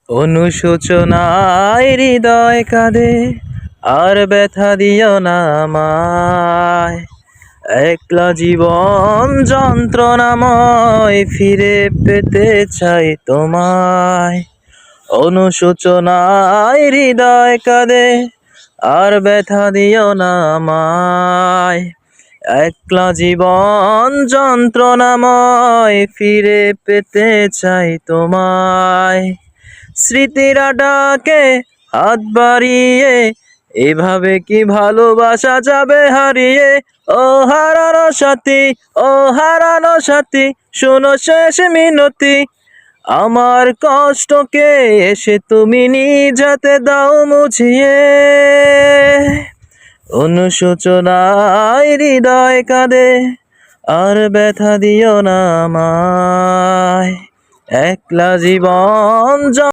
অনুশোচনায় হৃদয় কাঁদে, আর ব্যথা দিও না আমায়। একলা জীবন যন্ত্রণাময়, ফিরে পেতে চাই তোমায়। অনুশোচনায় হৃদয় কাঁদে, আর ব্যথা দিও না আমায়। একলা জীবন যন্ত্রণাময়, ফিরে পেতে চাই তোমায়। স্মৃতিরা ডাকে হাত বাড়িয়ে, এভাবে কি ভালোবাসা যাবে হারিয়ে? ও হারানো সাথী, ও হারানো সাথী, শোনো শেষ মিনতি। আমার কষ্টকে এসে তুমি নিজ হাতে দাও মুছিয়ে। অনুশোচনায় হৃদয় কাঁদে, আর ব্যথা দিও না আমায়। একলা জীবন